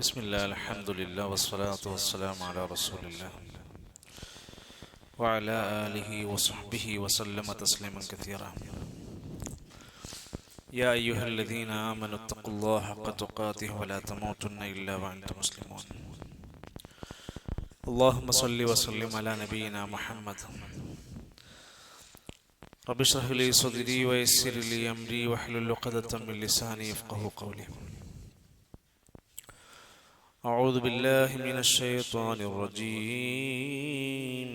بسم الله الحمد لله والصلاة والسلام على رسول الله وعلى آله وصحبه وسلم تسليما كثيرا. يا أيها الذين آمنوا اتقوا الله حق تقاته ولا تموتن إلا وأنتم مسلمون. اللهم صل وسلم على نبينا محمد. رب اشرح لي صدري ويسر لي أمري واحلل عقدة من لساني يفقهوا قولي. أعوذ بالله من الشيطان الرجيم.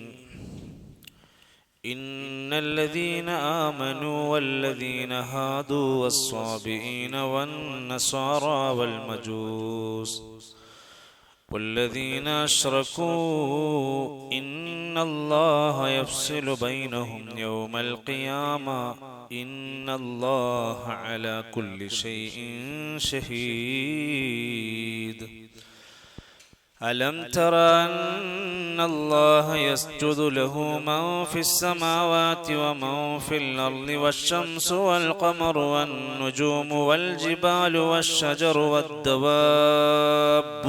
إن الذين آمنوا والذين هادوا والصابئين والنصارى والمجوس والذين أشركوا إن الله يفصل بينهم يوم القيامة إن الله على كل شيء شهيد. ألم تر أن الله يسجد له من في السماوات ومن في الأرض والشمس والقمر والنجوم والجبال والشجر والدواب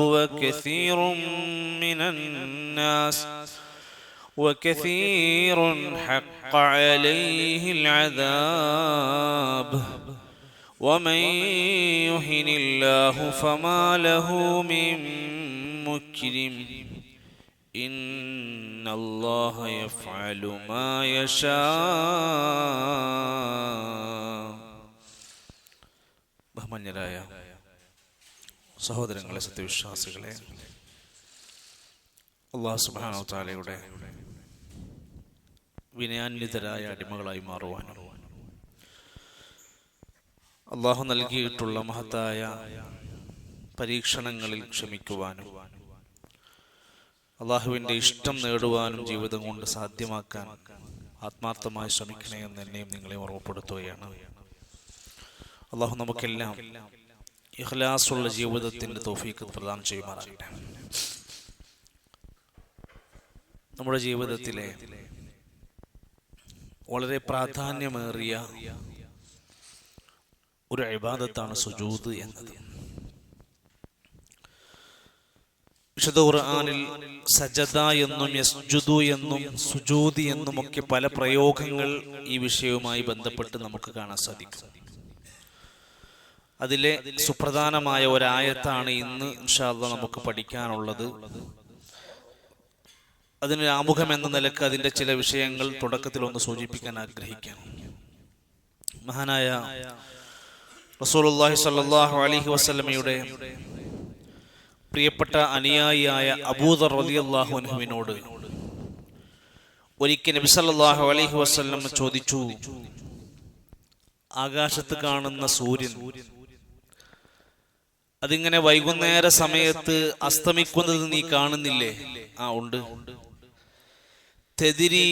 وكثير حق عليه العذاب ومن يهن الله فما له من مكرم إن الله يفعل ما يشاء. ബഹുമാന്യരായ സഹോദരങ്ങളെ, സത്യവിശ്വാസികളെ, അല്ലാഹു സുബ്ഹാനഹു വ തആലയുടെ വിനയാന്വിതരായ അടിമകളായി മാറുവാനും അല്ലാഹു നൽകിയിട്ടുള്ള മഹത്തായ പരീക്ഷണങ്ങളിൽ ക്ഷമിക്കുവാനും അള്ളാഹുവിൻ്റെ ഇഷ്ടം നേടുവാനും ജീവിതം കൊണ്ട് സാധ്യമാക്കാൻ ആത്മാർത്ഥമായി ശ്രമിക്കണേ എന്ന് എന്നെയും നിങ്ങളെ ഓർമ്മപ്പെടുത്തുകയാണ്. അള്ളാഹു നമുക്കെല്ലാം ഇഖ്ലാസുള്ള ജീവിതത്തിൻ്റെ തൗഫീഖ് പ്രദാനം ചെയ്യുമാറാകട്ടെ. നമ്മുടെ ജീവിതത്തിലെ വളരെ പ്രാധാന്യമേറിയ ഒരു ഇബാദത്താണ് സുജൂദ് എന്നത്. വിശുദ്ധ ഖുർആനിൽ സജദ എന്നും യസ്ജുദു എന്നും സുജൂദ് എന്നും ഒക്കെ പല പ്രയോഗങ്ങൾ ഈ വിഷയവുമായി ബന്ധപ്പെട്ട് നമുക്ക് കാണാൻ സാധിക്കും. അതിലെ സുപ്രധാനമായ ഒരായത്താണ് ഇന്ന് ഇൻഷാ അല്ലാഹ് നമുക്ക് പഠിക്കാനുള്ളത്. അതിനൊരു ആമുഖം എന്ന നിലക്ക് അതിൻ്റെ ചില വിഷയങ്ങൾ തുടക്കത്തിൽ ഒന്ന് സൂചിപ്പിക്കാൻ ആഗ്രഹിക്കാം. മഹാനായ റസൂലുള്ളാഹി സ്വല്ലല്ലാഹു അലൈഹി വസല്ലമയുടെ പ്രിയപ്പെട്ട അനുയായിയായ അബൂദർ റളിയല്ലാഹു അൻഹുവിനോട് ഒരിക്കൽ നബി സല്ലല്ലാഹു അലൈഹി വസല്ലം ചോദിച്ചു, ആകാശത്ത് കാണുന്ന സൂര്യൻ അതിങ്ങനെ വൈകുന്നേര സമയത്ത് അസ്തമിക്കുന്നത് നീ കാണുന്നില്ലേ? ആ, ഉണ്ട്. തദ്രി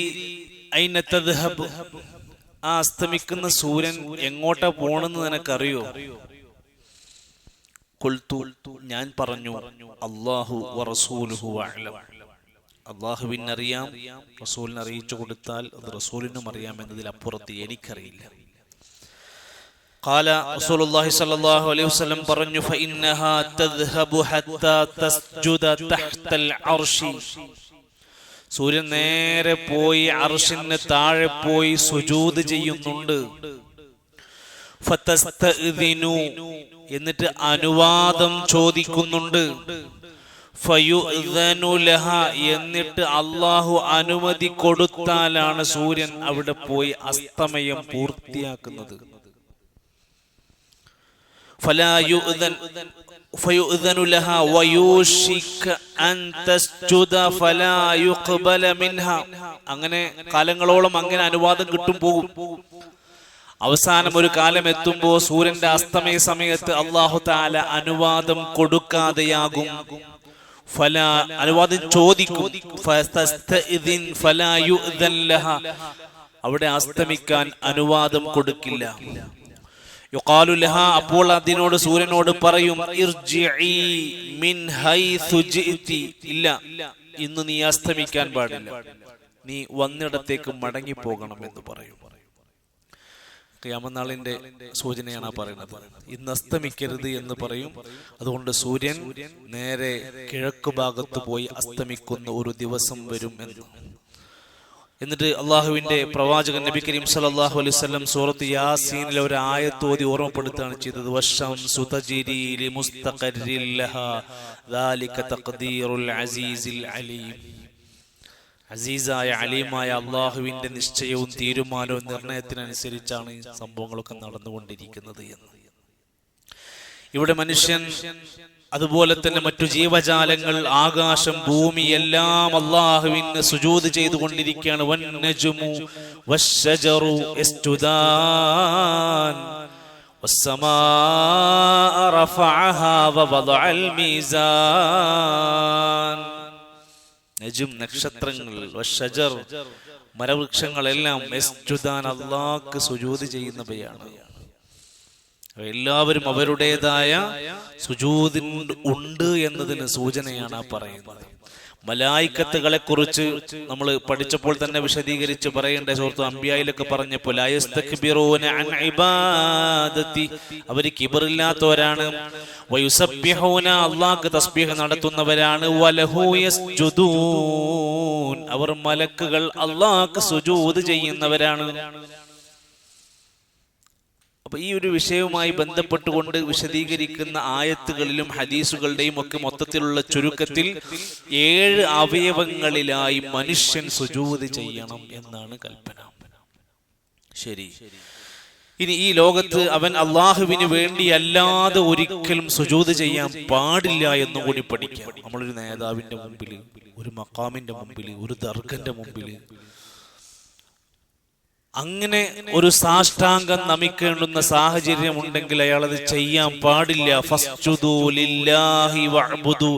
ഐന തദ്ഹബ്, ആ അസ്തമിക്കുന്ന സൂര്യൻ എങ്ങോട്ടാ പോണെന്ന് നിനക്കറിയോ? ഖുൽതു, ഞാൻ പറഞ്ഞു, അല്ലാഹു വറസൂലുഹു അഅലം, അല്ലാഹുവിനറിയാം, റസൂലിനെ അറിയിച്ചു കൊടുത്താൽ അത് റസൂലിനും അറിയാം എന്നതിലപ്പുറത്ത് എനിക്കറിയില്ല. ഖാല റസൂലുള്ളാഹി സ്വല്ലല്ലാഹു അലൈഹി വസല്ലം പറഞ്ഞു, ഫഇന്നഹാ തദ്ഹബു ഹത്താ തസ്ജുദ തഹ്തൽ അർശി, സൂര്യൻ നേരെ പോയി അർശിന് താഴെ പോയി സുജൂദ് ചെയ്യുന്നുണ്ട്. ഫതസ്തഇദിനു, എന്നിട്ട് അനുവാദം ചോദിക്കുന്നുണ്ട്. ഫയുഅ്ദനു ലഹാ, എന്നിട്ട് അല്ലാഹു അനുമതി കൊടുത്താലാണ് സൂര്യൻ അവിടെ പോയി അസ്തമയം പൂർത്തിയാക്കുന്നത്. ഫലാ യുഅ്ദൻ ഫയുഅ്ദനു ലഹാ വയൂഷിക അൻ തസ്ജുദ ഫലാ യുഖ്ബല മിൻഹാ, അങ്ങനെ കാലങ്ങളോളം അങ്ങനെ അനുവാദം കിട്ടും പോകും. അവസാനം ഒരു കാലം എത്തുമ്പോൾ സൂര്യന്റെ അസ്തമയ സമയത്ത് അല്ലാഹു തആല അനുവാദം കൊടുക്കാതെയാകും. ഫലാ, അനുവാദം ചോദിക്കും. ഫതസ്തഇദിൻ ഫലാ യുഅ്ദൻ ലഹാ, അവിടെ അസ്തമിക്കാൻ അനുവാദം കൊടുക്കില്ല. യുഖാലു ലഹാ, അപ്പോൾ അതിനോട് സൂര്യനോട് പറയും, ഇർജിഇ മിൻ ഹൈസു ജിഇതി, ഇല്ല, ഇന്ന് നീ അസ്തമിക്കാൻ പാടില്ല, നീ വന്നിടത്തേക്ക് മടങ്ങി പോകണം എന്ന് പറയും. ഖിയാമത്ത് നാളിന്റെ സൂചനയാണ് പറയുന്നത്. ഇന്ന് അസ്തമിക്കരുത് എന്ന് പറയും. അതുകൊണ്ട് സൂര്യൻ നേരെ കിഴക്ക് ഭാഗത്ത് പോയി അസ്തമിക്കുന്ന ഒരു ദിവസം വരും എന്ന്. എന്നിട്ട് അള്ളാഹുവിന്റെ പ്രവാചകൻ നബി കരീം സല്ലല്ലാഹു അലൈഹി വസല്ലം സൂറത്ത് യാസീനിലെ ഒരു ആയത്ത് ഓതി ഓർമ്മപ്പെടുത്തുകയാണ് ചെയ്തത്. വശംസു തജ്രി ലിമുസ്തഖറിൻ ലഹാ ദാലിക തഖ്ദീറുൽ അസീസിൽ അലീം. അസീസായ അലീമായ അള്ളാഹുവിന്റെ നിശ്ചയവും തീരുമാനവും നിർണയത്തിനനുസരിച്ചാണ് ഈ സംഭവങ്ങളൊക്കെ നടന്നുകൊണ്ടിരിക്കുന്നത് എന്ന്. ഇവിടെ മനുഷ്യൻ, അതുപോലെ തന്നെ മറ്റു ജീവജാലങ്ങൾ, ആകാശം, ഭൂമി എല്ലാം അള്ളാഹുവിന് സുജൂദ് ചെയ്തുകൊണ്ടിരിക്കുകയാണ്. വന്നജ്മു വശ്ശജറു യസ്ജുദാൻ വസ്സമാഅ റഫഅഹാ വവദഅൽ മീസാൻ. നജ്ം നക്ഷത്രങ്ങൾ, വശ്ശജർ മരവൃക്ഷങ്ങളെല്ലാം യസ്ജുദാൻ അല്ലാഹുക്ക് സുജൂദ് ചെയ്യുന്നവയാണ്. എല്ലാവരും അവരുടേതായ സുജൂദ് ഉണ്ട് എന്നതിന് സൂചനയാണ് ആ പറയുന്നത്. മലായിക്കത്തുകളെ കുറിച്ച് നമ്മൾ പഠിച്ചപ്പോൾ തന്നെ വിശദീകരിച്ച് പറയേണ്ട സുഹൃത്ത് അംബിയായിലൊക്കെ പറഞ്ഞപ്പോൾ ലായസ്തക്ബിറൂന അൻ ഇബാദതി, അവർ കിബറില്ലാത്തവരാണ്. വയുസബ്ബിഹൂന, അല്ലാഹുക്ക് തസ്ബീഹ് നടത്തുന്നവരാണ്. വലഹു യസ്ജുദൂൻ, അവർ മലക്കുകൾ അല്ലാഹുക്ക് സുജൂദ് ചെയ്യുന്നവരാണ്. അപ്പൊ ഈ ഒരു വിഷയവുമായി ബന്ധപ്പെട്ടുകൊണ്ട് വിശദീകരിക്കുന്ന ആയത്തുകളിലും ഹദീസുകളുടെയും ഒക്കെ മൊത്തത്തിലുള്ള ചുരുക്കത്തിൽ 7 അവയവങ്ങളിലായി മനുഷ്യൻ സുജൂദ് ചെയ്യണം എന്നാണ് കൽപ്പന. ശരി, ഇനി ഈ ലോകത്ത് അവൻ അള്ളാഹുവിന് വേണ്ടി അല്ലാതെ ഒരിക്കലും സുജൂദ് ചെയ്യാൻ പാടില്ല എന്നും കൂടി പഠിക്കാം. നമ്മളൊരു നേതാവിന്റെ മുമ്പിൽ, ഒരു മഖാമിന്റെ മുമ്പിൽ, ഒരു ദർഗന്റെ മുമ്പിൽ അങ്ങനെ ഒരു സാഷ്ടാംഗം നമിക്കേണ്ടുന്ന സാഹചര്യം ഉണ്ടെങ്കിൽ അയാൾ അത് ചെയ്യാൻ പാടില്ല. ഫസ്ജുദൂ ലില്ലാഹി വഅ്ബുദു,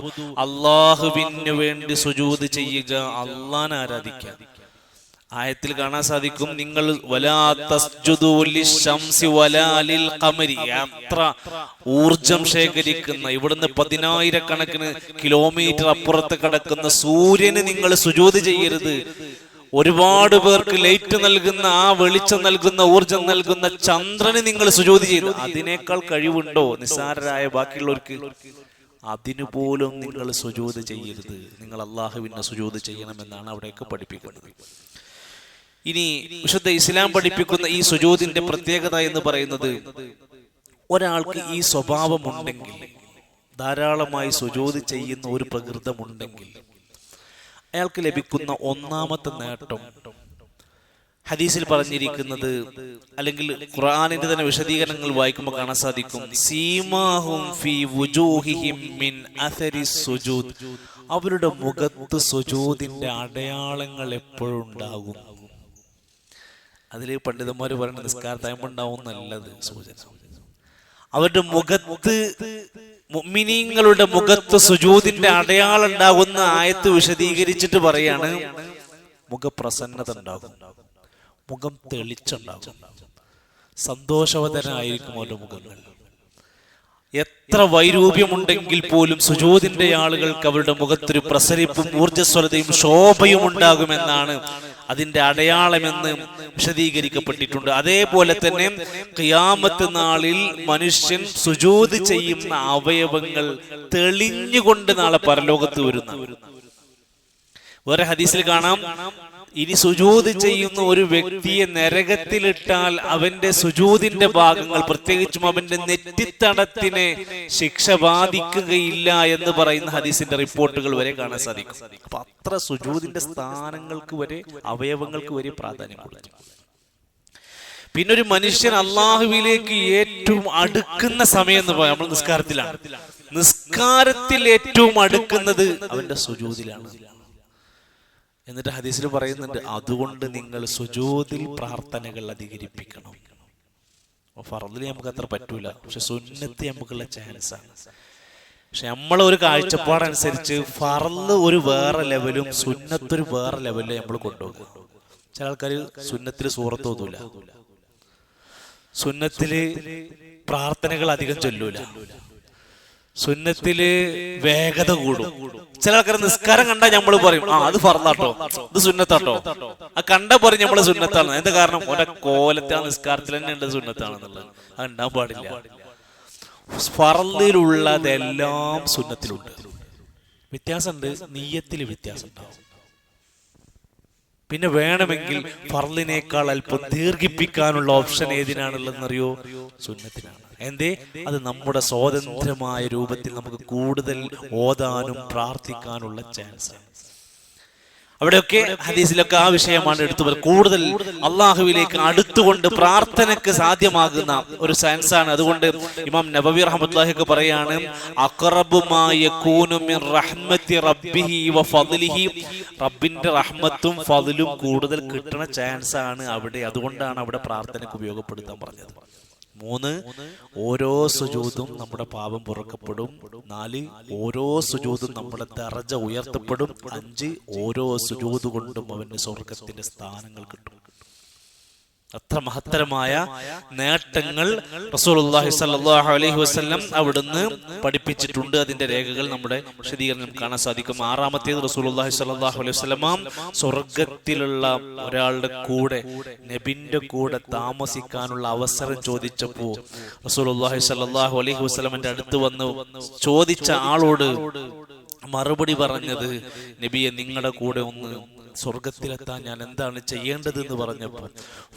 അല്ലാഹുവിന് വേണ്ടി സുജൂദ് ചെയ്യുക, അല്ലാഹനെ ആരാധിക്കുക. ആയത്തിൽ കാണാൻ സാധിക്കും, നിങ്ങൾ വലാ തസ്ജുദൂ ലിശംസി വലാ ലിൽ ഖമരി, യാത്ര ഊർജം ശേഖരിക്കുന്ന, ഇവിടുന്ന് 10,000 കിലോമീറ്റർ അപ്പുറത്ത് കിടക്കുന്ന സൂര്യന് നിങ്ങൾ സുജൂദ് ചെയ്യരുത്. ഒരുപാട് പേർക്ക് ലൈറ്റ് നൽകുന്ന, ആ വെളിച്ചം നൽകുന്ന, ഊർജം നൽകുന്ന ചന്ദ്രന് നിങ്ങൾ സുജൂദ് ചെയ്തു. അതിനേക്കാൾ കഴിവുണ്ടോ നിസ്സാരരായ ബാക്കിയുള്ളവർക്ക്? അതിനുപോലും നിങ്ങൾ സുജൂദ് ചെയ്യരുത്. നിങ്ങൾ അള്ളാഹുവിനെ സുജൂദ് ചെയ്യണമെന്നാണ് അവിടെയൊക്കെ പഠിപ്പിക്കുന്നത്. ഇനി വിശുദ്ധ ഇസ്ലാം പഠിപ്പിക്കുന്ന ഈ സുജൂദിന്റെ പ്രത്യേകത എന്ന് പറയുന്നത്, ഒരാൾക്ക് ഈ സ്വഭാവമുണ്ടെങ്കിൽ, ധാരാളമായി സുജൂദ് ചെയ്യുന്ന ഒരു പ്രകൃതമുണ്ടെങ്കിൽ അയാൾക്ക് ലഭിക്കുന്ന ഒന്നാമത്തെ നേട്ടം ഹദീസിൽ പറഞ്ഞിരിക്കുന്നത്, അല്ലെങ്കിൽ ഖുർആനിന്റെ തന്നെ വിശദീകരണങ്ങൾ വായിക്കുമ്പോൾ കാണാൻ സാധിക്കും, സീമാഹും ഫീ വുജൂഹിഹിം മിൻ അഥരി സുജൂദ്, അവരുടെ മുഖത്ത് സുജൂദിന്റെ അടയാളങ്ങൾ എപ്പോഴും ഉണ്ടാകും. അതിൽ പണ്ഡിതന്മാർ പറയുന്ന നിസ്കാരത്തായ്മ നല്ലത് സൂചന. അവരുടെ മുഖത്ത്, മുഅ്മിനീങ്ങളുടെ മുഖത്ത് സുജൂദിന്റെ അടയാളം ഉണ്ടാകുന്ന ആയത്ത് വിശദീകരിച്ചിട്ട് പറയാണ്, മുഖപ്രസന്നത ഉണ്ടാകും, മുഖം തെളിച്ചുണ്ടാകും, സന്തോഷവതനായിരിക്കും അവരുടെ മുഖങ്ങൾ. എത്ര വൈരൂപ്യമുണ്ടെങ്കിൽ പോലും സുജൂദിന്റെ ആളുകൾക്ക് അവരുടെ മുഖത്തൊരു പ്രസരിപ്പും ഊർജ്ജസ്വലതയും ശോഭയും ഉണ്ടാകുമെന്നാണ് അതിന്റെ അടയാളമെന്ന് വിശദീകരിക്കപ്പെട്ടിട്ടുണ്ട്. അതേപോലെ തന്നെ ഖിയാമത്ത് നാളിൽ മനുഷ്യൻ സുജൂദ് ചെയ്യുന്ന അവയവങ്ങൾ തെളിഞ്ഞുകൊണ്ട് നാളെ പരലോകത്ത് വരുന്ന വേറെ ഹദീസിൽ കാണാം, ഇനി സുജൂദ് ചെയ്യുന്ന ഒരു വ്യക്തിയെ നരകത്തിലിട്ടാൽ അവന്റെ സുജൂദിന്റെ ഭാഗങ്ങൾ, പ്രത്യേകിച്ചും അവന്റെ നെറ്റിത്തടത്തിനെ ശിക്ഷ ബാധിക്കുകയില്ല എന്ന് പറയുന്ന ഹദീസിന്റെ റിപ്പോർട്ടുകൾ വരെ കാണാൻ സാധിക്കും. അപ്പൊ അത്ര സുജൂദിന്റെ സ്ഥാനങ്ങൾക്ക് വരെ, അവയവങ്ങൾക്ക് വരെ പ്രാധാന്യം കൊടുത്തു. പിന്നെ ഒരു മനുഷ്യൻ അള്ളാഹുവിലേക്ക് ഏറ്റവും അടുക്കുന്ന സമയം എന്ന് പറയാം, നമ്മൾ നിസ്കാരത്തിലാണ്. നിസ്കാരത്തിൽ ഏറ്റവും അടുക്കുന്നത് അവന്റെ സുജൂദിലാണ്. എന്നിട്ട് ഹദീസിൽ പറയുന്നുണ്ട്, അതുകൊണ്ട് നിങ്ങൾ സുജൂദിൽ പ്രാർത്ഥനകൾ അധികരിപ്പിക്കണം. ഫർദിൽ നമുക്ക് അത്ര പറ്റൂല, പക്ഷെ സുന്നത്ത് നമുക്കുള്ള ചാൻസാണ്. പക്ഷെ നമ്മളെ ഒരു കാഴ്ചപ്പാടനുസരിച്ച് ഫർദ് ഒരു വേറെ ലെവലും സുന്നത്തൊരു വേറെ ലെവലിലും നമ്മൾ കൊണ്ടുപോകും. ചില ആൾക്കാർ സുന്നത്തിൽ സൂറത്ത് ഓതൂല, സുന്നത്തില് പ്രാർത്ഥനകൾ അധികം ചൊല്ലൂല, സുന്നത്തില് വേഗത കൂടും. ചില ആൾക്കാർ നിസ്കാരം കണ്ടാൽ നമ്മൾ പറയും അത് ഫർളാട്ടോ, ഇത് സുന്നത്താട്ടോ. ആ കണ്ട പറയും നമ്മള് സുന്നത്താണ്. എന്താ കാരണം? ഒരേ കോലത്തെ ആ നിസ്കാരത്തിൽ തന്നെ ഉണ്ട് സുന്നത്താണെന്നുള്ളത്. അത് ഉണ്ടാൻ പാടില്ല. ഫർളിലുള്ളതെല്ലാം സുന്നത്തിലുണ്ട്. വ്യത്യാസമുണ്ട്, നിയ്യത്തിൽ വ്യത്യാസം ഉണ്ടാവും. പിന്നെ വേണമെങ്കിൽ ഫർളിനേക്കാൾ അല്പം ദീർഘിപ്പിക്കാനുള്ള ഓപ്ഷൻ ഏതിനാണുള്ളതെന്നറിയോ? സുന്നത്തിനാണ്. എന്തേ? അത് നമ്മുടെ സ്വാതന്ത്ര്യമായ രൂപത്തിൽ നമുക്ക് കൂടുതൽ ഓതാനും പ്രാർത്ഥിക്കാനുള്ള ചാൻസ് ആണ്. അവിടെയൊക്കെ ഹദീസിലൊക്കെ ആ വിഷയമാണ് എടുത്തു പറയുന്നത്. കൂടുതൽ അള്ളാഹുവിലേക്ക് അടുത്തുകൊണ്ട് പ്രാർത്ഥനയ്ക്ക് സാധ്യമാകുന്ന ഒരു സയൻസാണ്. അതുകൊണ്ട് ഇമാം നബവി റഹ്മത്തുള്ളാഹി ഒക്കെ പറയാണ്, അഖറബു മാ യകൂനു മിൻ റഹ്മത്തി റബ്ബിഹി വ ഫദ്ലിഹി, റബ്ബിന്റെ റഹ്മത്തും ഫദ്ലും കൂടുതൽ കിട്ടുന്ന ചാൻസ് ആണ് അവിടെ. അതുകൊണ്ടാണ് അവിടെ പ്രാർത്ഥനയ്ക്ക് ഉപയോഗപ്പെടുത്താൻ പറഞ്ഞത്. 3, ഓരോ സുജൂദും നമ്മുടെ പാപം പൊറുക്കപ്പെടും. 4, ഓരോ സുജൂദും നമ്മുടെ ദറജ ഉയർത്തപ്പെടും. 5, ഓരോ സുജൂദ് കൊണ്ടും അവന് സ്വർഗത്തിന്റെ സ്ഥാനങ്ങൾ കിട്ടും. അത്ര മഹത്തരമായ നേട്ടങ്ങൾ റസൂലുള്ളാഹി സ്വല്ലല്ലാഹു അലൈഹി വസല്ലം അവിടുന്ന് പഠിപ്പിച്ചിട്ടുണ്ട്. അതിന്റെ രേഖകൾ നമ്മുടെ വിശദീകരണം കാണാൻ സാധിക്കും. 6-ാമത്തേത് റസൂലുള്ളാഹി സ്വല്ലല്ലാഹു അലൈഹി വസല്ലം സ്വർഗത്തിലുള്ള ഒരാളുടെ കൂടെ, നബിന്റെ കൂടെ താമസിക്കാനുള്ള അവസരം ചോദിച്ചപ്പോൾ റസൂലുള്ളാഹി സ്വല്ലല്ലാഹു അലൈഹി വസല്ലമിന്റെ അടുത്ത് വന്ന് ചോദിച്ച ആളോട് മറുപടി പറഞ്ഞത്, നബിയെ, നിങ്ങളുടെ കൂടെ ഒന്ന് സ്വർഗത്തിലെത്താൻ ഞാൻ എന്താണ് ചെയ്യേണ്ടത് എന്ന് പറഞ്ഞപ്പോൾ,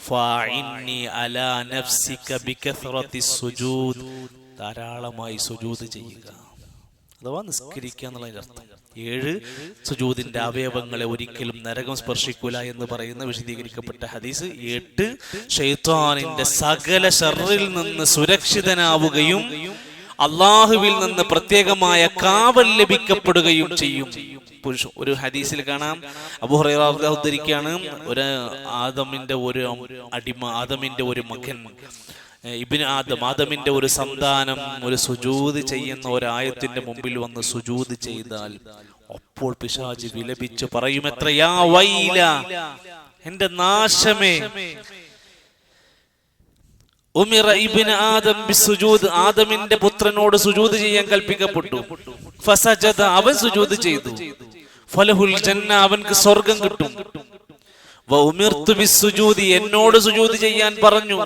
ഫഇന്നി അലാ നഫ്സിക ബികസ്റതി സുജൂദ്, ധാരാളമായി സുജൂദ് ചെയ്യുക, അഥവാ നിസ്കരിക്കുക എന്നുള്ളതിന്റെ അർത്ഥം. 7, സുജൂദിന്റെ അവയവങ്ങളെ ഒരിക്കലും നരകം സ്പർശിക്കൂല എന്ന് പറയുന്ന വിശദീകരിക്കപ്പെട്ട ഹദീസ്. 8, ശൈത്താനിന്റെ സകല ശർറിൽ നിന്ന് സുരക്ഷിതനാവുകയും അള്ളാഹുവിൽ നിന്ന് പ്രത്യേകമായ കാവൽ ലഭിക്കപ്പെടുകയും ചെയ്യും. ഒരു ഹദീസിൽ കാണാം, അബൂ ഹുറൈറ റളിയല്ലാഹു ഉദ്ധരിക്കുകയാണ്, ഒരു ആദമിന്റെ ഒരു അടിമ, ആദമിന്റെ ഒരു മകൻ ഇബ്നു ആദം, ആദമിന്റെ ഒരു സന്താനം ഒരു സുജൂദ് ചെയ്യുന്ന ഒരായത്തിന്റെ മുമ്പിൽ വന്ന് സുജൂദ് ചെയ്താൽ അപ്പോൾ പിശാച് വിലപിച്ച് പറയുമത്ര, യാ വൈല, എന്റെ നാശമേ, ഉമിറ ഇബ്നു ആദം ബിസ്സുജൂദ്, ആദമിന്റെ പുത്രനോട് സുജൂദ് ചെയ്യാൻ കൽപ്പിക്കപ്പെട്ടു. ഫസജദ, അവൻ സുജൂദ് ചെയ്തു. ഫലഹുൽ ജന്ന, അവൻക്ക് സ്വർഗ്ഗം കിട്ടും. വ ഉമിർതു ബിസ്സുജൂദി, എന്നോട് സുജൂദ് ചെയ്യാൻ പറഞ്ഞു.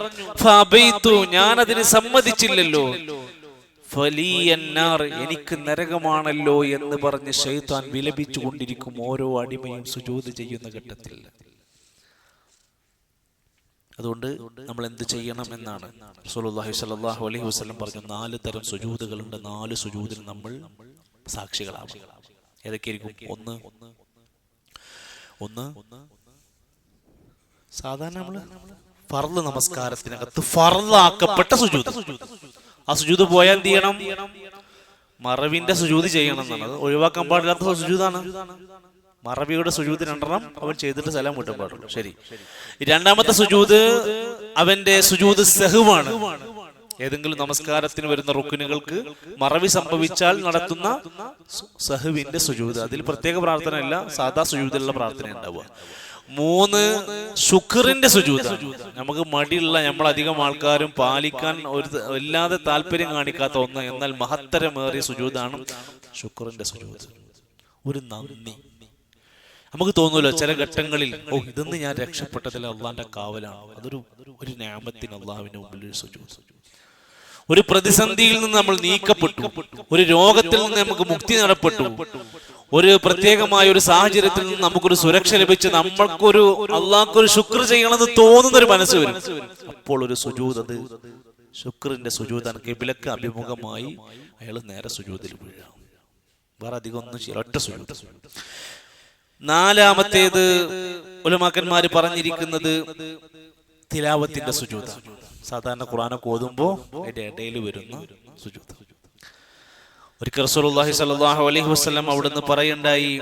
ഫഅബൈതു, ഞാൻ അതിന് സമ്മതിച്ചില്ലല്ലോ. ഫലിയന്നാർ, എനിക്ക് നരകമാണല്ലോ എന്ന് പറഞ്ഞ് ശൈത്താൻ വിലപിച്ചു കൊണ്ടിരിക്കും ഓരോ അടിമയും സുജൂദ് ചെയ്യുന്ന ഘട്ടത്തിൽ. അതുകൊണ്ട് നമ്മൾ എന്ത് ചെയ്യണം എന്നാണ് റസൂലുള്ളാഹി സ്വല്ലല്ലാഹു അലൈഹി വസല്ലം പറഞ്ഞു. 4 തരം സുജൂദുകളുണ്ട്. 4 സുജൂദിന് നമ്മൾ സാക്ഷികളാവും. ഏതൊക്കെയായിരിക്കും? ഒന്ന് സാധാരണ നമ്മള് ഫർള് നമസ്കാരത്തിനകത്ത് ഫർളാക്കപ്പെട്ട സുജൂദ്. ആ സുജൂദ് പോയാൽ എന്ത് ചെയ്യണം? മറവിന്റെ സുജൂദ് ചെയ്യണം എന്നാണ്. അത് ഒഴിവാക്കാൻ പാടില്ലാത്ത സുജൂദാണ്. മറവിയുടെ സുജൂദ് 2 അവൻ ചെയ്തിട്ട് സലാം വീട്ടാൻ പാടുള്ളൂ. ശരി. 2-ാമത്തെ സുജൂദ് അവന്റെ സുജൂദ് സഹ്വാണ്. ഏതെങ്കിലും നമസ്കാരത്തിന് വരുന്ന റുക്നുകൾക്ക് മറവി സംഭവിച്ചാൽ നടത്തുന്ന സഹ്വിന്റെ സുജൂദ്. അതിൽ പ്രത്യേക പ്രാർത്ഥന ഇല്ല, സാധാ സുജൂദിലുള്ള പ്രാർത്ഥന ഉണ്ടാവുക. 3, ശുക്റിന്റെ സുജൂദ്. നമുക്ക് മടിയുള്ള, നമ്മളധികം ആൾക്കാരും പാലിക്കാൻ വല്ലാതെ താല്പര്യം കാണിക്കാത്ത ഒന്ന്, എന്നാൽ മഹത്തരമേറിയ സുജൂദാണ് ശുക്റിന്റെ സുജൂദ്. ഒരു നന്ദി. നമുക്ക് തോന്നുമല്ലോ ചില ഘട്ടങ്ങളിൽ, ഇതെന്ന് ഞാൻ രക്ഷപ്പെട്ടതിൽ അള്ളാന്റെ കാവലാണ്. അതൊരു നിഅമത്തിന് അള്ളാഹുവിന്റെ മുമ്പിൽ ഒരു സുജൂദ്. ഒരു പ്രതിസന്ധിയിൽ നിന്ന് നമ്മൾ നീക്കപ്പെട്ടു, ഒരു രോഗത്തിൽ നിന്ന് നമുക്ക് മുക്തി നേടപ്പെട്ടു, ഒരു പ്രത്യേകമായ ഒരു സാഹചര്യത്തിൽ നിന്ന് നമുക്കൊരു സുരക്ഷ ലഭിച്ച് നമ്മൾക്കൊരു അള്ളാഹ്ക്കൊരു ശുക്ർ ചെയ്യണമെന്ന് തോന്നുന്ന ഒരു മനസ്സ് വരും. അപ്പോൾ ഒരു സുജൂദ്, അത് ശുക്റിന്റെ സുജൂദാണ്. ഖിബ്ലക്ക് അഭിമുഖമായി അയാൾ നേരെ സുജൂദിൽ വീഴാം. വേറെ അധികം ഒന്നും ചെയ്യില്ല, ഒറ്റ സുജൂദ്. 4-ാമത്തേത് ഉലമാക്കന്മാര് പറഞ്ഞിരിക്കുന്നത് തിലാവത്തിന്റെ സുജൂദാണ്. സാധാരണ ഖുർആനൊക്കെ ഓതുമ്പോൾ അതിന്റെ ഇടയിൽ വരുന്ന സുജൂദ്. ഒരിക്കൽ റസൂലുള്ളാഹി സ്വല്ലല്ലാഹു അലൈഹി വസല്ലം അവിടുന്ന് പറയുണ്ടായി,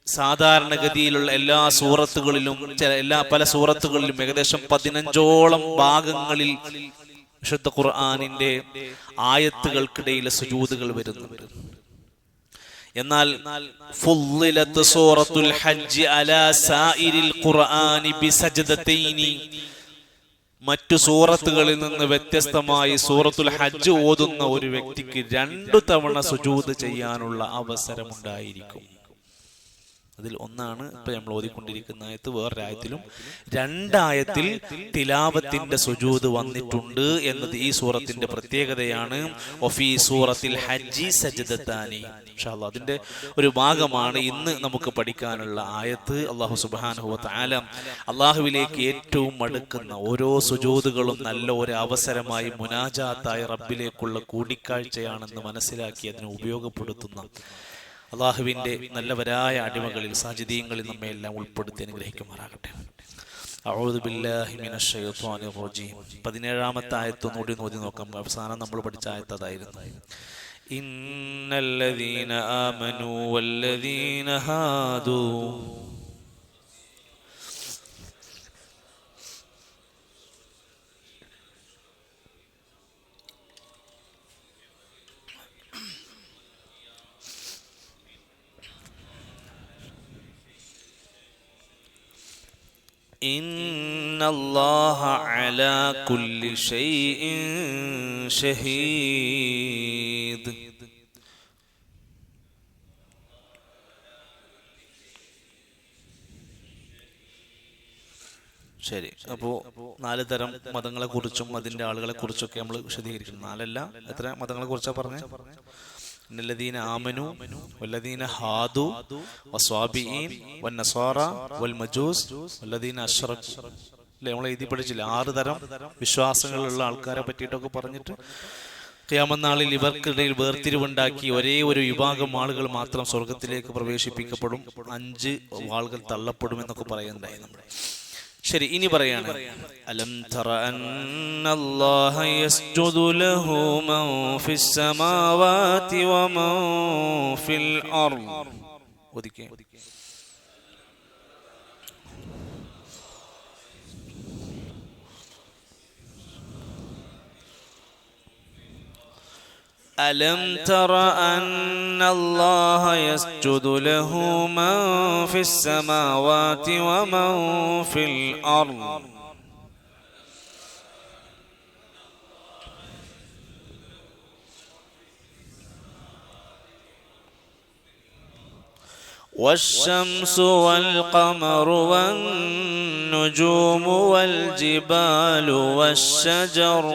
സാധാരണഗതിയിലുള്ള എല്ലാ സൂറത്തുകളിലും പല സൂറത്തുകളിലും ഏകദേശം 15ഓളം ഭാഗങ്ങളിൽ വിശുദ്ധ ഖുർആനിന്റെ ആയത്തുകൾക്കിടയിലെ സുജൂദുകൾ വരുന്നുണ്ട്. എന്നാൽ ഫുള്ളിലത്ത് സൂറത്തുൽ ഹജ്ജ് അലാ സായിരിൽ ഖുർആനി ബിസജ്ദതൈനി, മറ്റു സൂറത്തുകളിൽ നിന്ന് വ്യത്യസ്തമായി സൂറത്തുൽ ഹജ്ജ് ഓതുന്ന ഒരു വ്യക്തിക്ക് 2 തവണ സുജൂദ് ചെയ്യാനുള്ള അവസരമുണ്ടായിരിക്കും. അതിൽ ഒന്നാണ് ഇപ്പൊ നമ്മൾ ഓതിക്കൊണ്ടിരിക്കുന്ന ആയത്ത്. വേറൊരായത്തിലും 2 ആയത്തിൽ തിലാവത്തിന്റെ സുജൂദ് വന്നിട്ടുണ്ട് എന്നത് ഈ സൂറത്തിന്റെ പ്രത്യേകതയാണ്. വഫീ സൂറത്തിൽ ഹജ്ജി സജ്ദതാനി. ഇൻഷാ അല്ലാഹ് അതിന്റെ ഒരു ഭാഗമാണ് ഇന്ന് നമുക്ക് പഠിക്കാനുള്ള ആയത്ത്. അല്ലാഹു സുബ്ഹാനഹു വ തആല അല്ലാഹുവിലേക്ക് ഏറ്റവും അടുക്കുന്ന ഓരോ സുജൂദുകളും നല്ല ഒരു അവസരമായി മുനാജാത്തായി റബ്ബിലേക്കുള്ള കൂടിക്കാഴ്ചയാണെന്ന് മനസ്സിലാക്കി അതിനെ ഉപയോഗപ്പെടുത്തുന്ന അള്ളാഹുവിൻ്റെ നല്ലവരായ അടിമകളിൽ സാജിദീങ്ങളിൽ നമ്മെ എല്ലാം ഉൾപ്പെടുത്തി അനുഗ്രഹിക്കുമാറാകട്ടെ. അഊദു ബില്ലാഹി മിനശ് ശൈത്വാനിർ റജീം. 17-ാമത്തെ ആയത്ത് ഒന്നുകൂടി നോക്കി നോക്കാം. അവസാനം നമ്മൾ പഠിച്ച ആയത്ത് അതായിരുന്നു. ഇന്നല്ലദീന ആമനൂ വല്ലദീന ഹാദൂ ഇന്നല്ലാഹ അലാ കുല്ലി ഷൈഇൻ ഷഹീദ്. ശരി, അപ്പോൾ 4 തരം മതങ്ങളെ കുറിച്ചും അതിന്റെ ആളുകളെ കുറിച്ചൊക്കെ നമ്മൾ വിശദീകരിക്കുന്നു. 4 അല്ല, എത്ര മതങ്ങളെ കുറിച്ചാ പറഞ്ഞത്? ഇന്നല്ലദീന ആമനു വല്ലദീന ഹാദു വസ്വാബിഈൻ വന്നസാറ വൽമജൂസ് വല്ലദീന അശ്റകു. അല്ലേ, നമ്മൾ എഴുതി പഠിച്ചില്ല? 6 തരം വിശ്വാസങ്ങളുള്ള ആൾക്കാരെ പറ്റിയിട്ടൊക്കെ പറഞ്ഞിട്ട് ഖിയാമത്ത് നാളിൽ ഇവർക്കിടയിൽ വേർതിരിവുണ്ടാക്കി ഒരേ ഒരു വിഭാഗം ആളുകൾ മാത്രം സ്വർഗത്തിലേക്ക് പ്രവേശിപ്പിക്കപ്പെടും, 5 ആളുകൾ തള്ളപ്പെടുമെന്നൊക്കെ പറയുന്നുണ്ടായി നമ്മൾ. ശരി, ഇനി പറയാണ്. അലം തറ അന്നല്ലാഹ യസ്ജുദു ലഹു മൻ ഫിസ് സമാവാതി വമൻ ഫിൽ അർദ്. ഒതുക്കേ. ألم تر أن الله يسجد له من في السماوات ومن في الأرض والشمس والقمر والنجوم والجبال والشجر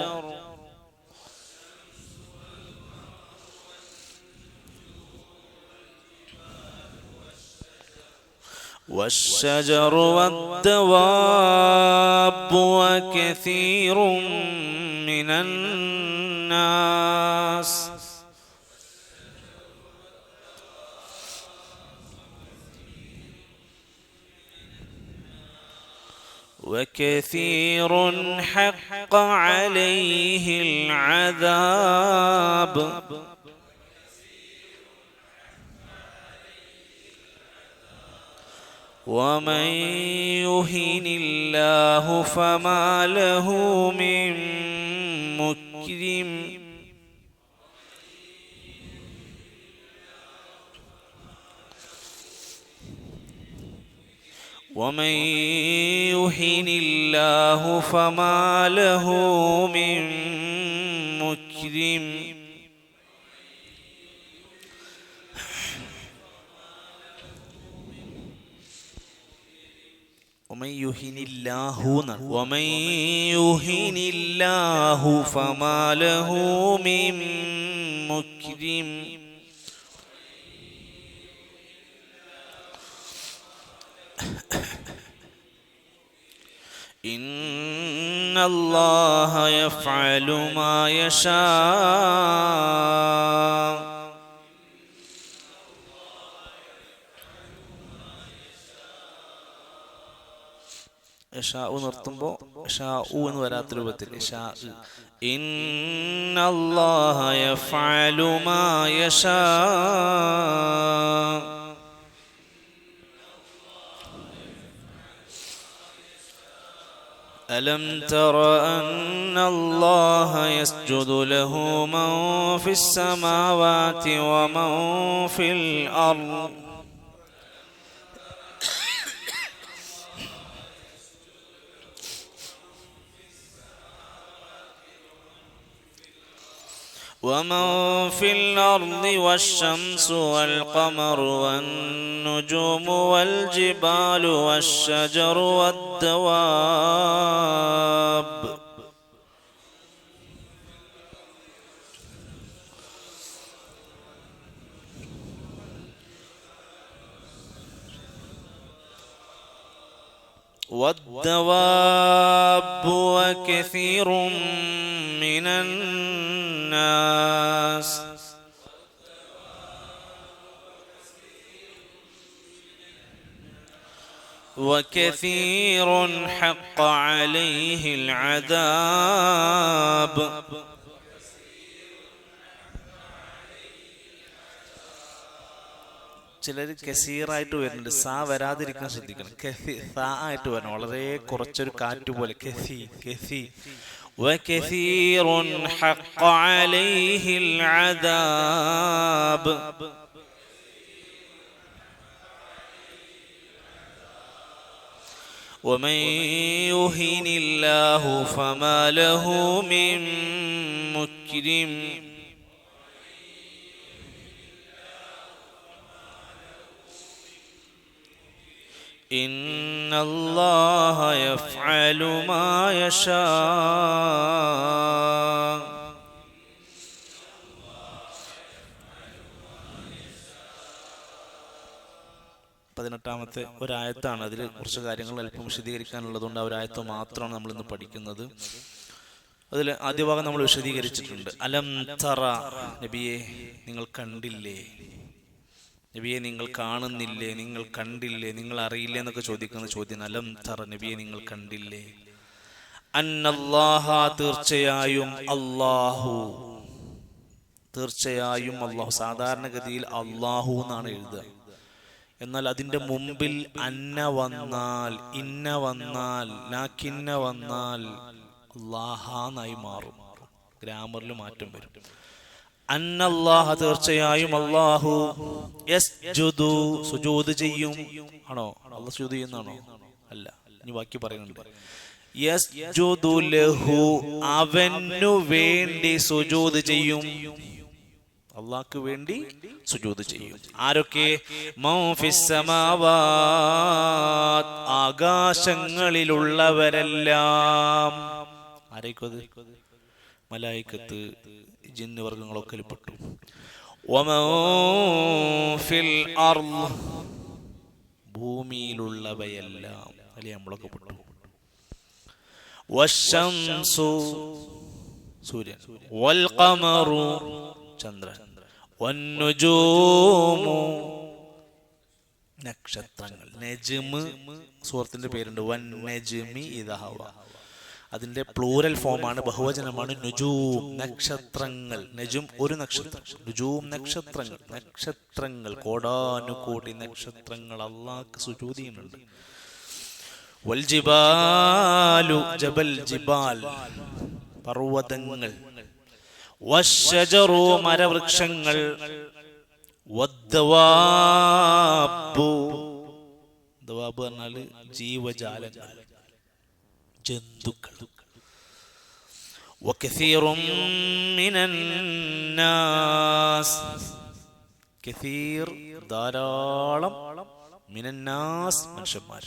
والشجر والدواب وكثير من الناس وكثير حق عليه العذاب ومن يهن الله فما له من مكرم ومن يهن الله فما له من مكرم ومن يهن الله فما له من مكرم إن الله يفعل ما يشاء നിർത്തുമ്പോൾ എന്ന് വരാത്ത രൂപത്തിൽ ഇന്നല്ലാഹ യഫ്അലു മാ യശാ. ألم تر أن الله يسجد له من في السماوات ومن في الأرض ومن في الأرض والشمس والقمر والنجوم والجبال والشجر والدواب وكثير من الناس وكثير حق عليه العذاب. ചിലർ കസീറായിട്ട് വരുന്നുണ്ട്, സാ വരാതിരിക്കാൻ ശ്രദ്ധിക്കണം. സാ ആയിട്ട് വരണം, വളരെ കുറച്ചൊരു കാറ്റ് പോലെ. وكثير حق عليه العذاب. ومن يهن الله فما له من مكرم. إن الله يفعل ما يشاء. പതിനെട്ടാമത്തെ ഒരായത്താണ്. അതിൽ കുറച്ച് കാര്യങ്ങൾ അല്പം വിശദീകരിക്കാനുള്ളതുകൊണ്ട് ആ ഒരായത്ത് മാത്രമാണ് നമ്മൾ ഇന്ന് പഠിക്കുന്നത്. അതിൽ ആദ്യ ഭാഗം നമ്മൾ വിശദീകരിച്ചിട്ടുണ്ട്. അലം തറ, നബിയെ നിങ്ങൾ കണ്ടില്ലേ, നബിയെ നിങ്ങൾ കാണുന്നില്ലേ, നിങ്ങൾ കണ്ടില്ലേ, നിങ്ങൾ അറിയില്ലേ എന്നൊക്കെ ചോദിക്കുന്ന ചോദ്യം. അലം തറ, നബിയെ നിങ്ങൾ കണ്ടില്ലേ. അന്നല്ലാഹ, തീർച്ചയായും അല്ലാഹു, തീർച്ചയായും അല്ലാഹു. സാധാരണഗതിയിൽ അല്ലാഹു എന്നാണ് എഴുതുക. എന്നാൽ അതിൻ്റെ മുമ്പിൽ അന്ന വന്നാൽ, ഇന്ന വന്നാൽ, ലാക്കിന്ന വന്നാൽ അല്ലാഹ എന്നായി മാറും. ഗ്രാമറിൽ മാറ്റം വരും. അന്നല്ലാഹ, തീർച്ചയായും അല്ലാഹു, യസ്ജുദു, സുജൂദ് ചെയ്യും. ആണോ? അല്ലാഹു സുജൂദ് ചെയ്യുന്നതാണോ? അല്ല. ഇനി ബാക്കി പറയുന്നുണ്ട്. യസ്ജുദു ലഹു, അവനു വേണ്ടി സുജൂദ് ചെയ്യും. അല്ലാഹുക്ക് വേണ്ടി സുജൂദ് ചെയ്യും. ആരൊക്കെ? മൻ ഫിസ് സമാവാത്, ആകാശങ്ങളിലുള്ളവരെല്ലാം. ആരേക്കും അത്? മലായിക്കത്ത്, ജിന്ന് വർഗങ്ങളൊക്കെ പെട്ടു. വമൻ ഫിൽ അർള്, ഭൂമിയിലുള്ളവയെല്ലാം, അല്ലേ, നമ്മളൊക്കെ പെട്ടു. വശംസു, സൂര്യൻ, വൽ ഖമറു, ചന്ദ്രൻ, വന്നുജൂമു, നക്ഷത്രങ്ങൾ. നജ്മ് സൂറത്തിന്റെ പേരുണ്ട്, വൻ നജ്മി ഇദാ ഹവ. അതിന്റെ പ്ലൂറൽ ഫോമാണ്, ബഹുവചനമാണ് നുജൂം, നക്ഷത്രങ്ങൾ. നജും ഒരു നക്ഷത്രം, നുജൂം നക്ഷത്രങ്ങൾ. നക്ഷത്രങ്ങൾ, കോടാനുകോടി നക്ഷത്രങ്ങൾ അല്ലാഹുക്ക് സുജൂദ് ചെയ്യുന്നുണ്ട്. വൽ ജിബാലു, ജബൽ, ജിബാൽ, പർവ്വതങ്ങൾ. വശജറു, മരവൃക്ഷങ്ങൾ. വദ്ദവാബു, ദവാബ് പറഞ്ഞാൽ ജീവജാലങ്ങൾ, ജന്തുക്കൾ. വകസീറും മിനന്നാസ്, കസീർ ധാരാളം, മിനന്നാസ് മനുഷ്യന്മാർ.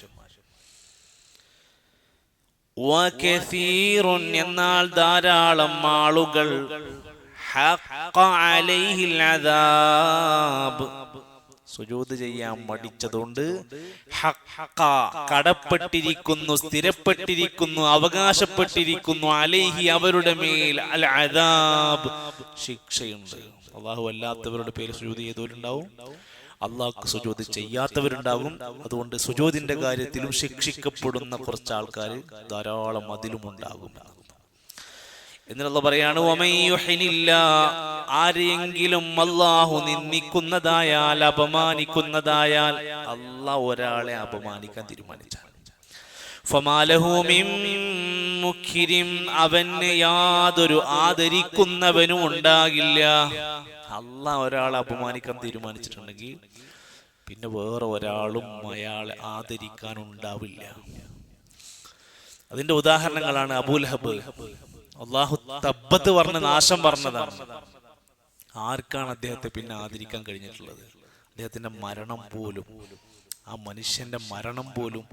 വകസീറുൻ എന്നാൽ ധാരാളം ആളുകൾ. ഹഖ അലൈഹിൽ അദാബ്, സുജൂദ് ചെയ്യാൻ മടിച്ചതുകൊണ്ട് കടപ്പെട്ടിരിക്കുന്നു, സ്ഥിരപ്പെട്ടിരിക്കുന്നു, അവകാശപ്പെട്ടിരിക്കുന്നു. അലൈഹി, അവരുടെ മേൽ, അൽ അദാബ്, ശിക്ഷയുണ്ട്. അല്ലാഹു അല്ലാത്തവരുടെ പേര് സുജൂദ് ചെയ്തവരുണ്ടാവും, അല്ലാഹുക്ക് സുജൂദ് ചെയ്യാത്തവരുണ്ടാകും. അതുകൊണ്ട് സുജൂദിന്റെ കാര്യത്തിലും ശിക്ഷിക്കപ്പെടുന്ന കുറച്ച് ആൾക്കാർ ധാരാളം അതിലും ഉണ്ടാകും. എന്നുള്ള പറയാണ്, ആരെങ്കിലും അല്ലാഹു നിന്ദിക്കുന്നതായാൽ, അപമാനിക്കുന്നതായാൽ, അല്ലാഹു ഒരാളെ അപമാനിക്കാൻ തീരുമാനിച്ചാൽ, ഫമാലഹു മിൻ മുക്രിം, അവന് യാതൊരു ആദരിക്കുന്നവനും ഉണ്ടാകില്ല. അല്ലാഹു ഒരാളെ അപമാനിക്കാൻ തീരുമാനിച്ചിട്ടുണ്ടെങ്കിൽ പിന്നെ വേറെ ഒരാളും അയാളെ ആദരിക്കാൻ ഉണ്ടാവില്ല. അതിന്റെ ഉദാഹരണങ്ങളാണ് അബൂലഹബ്. അല്ലാഹു തബ്ബത്ത് പറഞ്ഞ നാശം പറഞ്ഞതാണ്. ആർക്കാണ് അദ്ദേഹത്തെ പിന്നെ ആദരിക്കാൻ കഴിഞ്ഞിട്ടുള്ളത്? അദ്ദേഹത്തിന്റെ മരണം പോലും, ആ മനുഷ്യന്റെ മരണം പോലും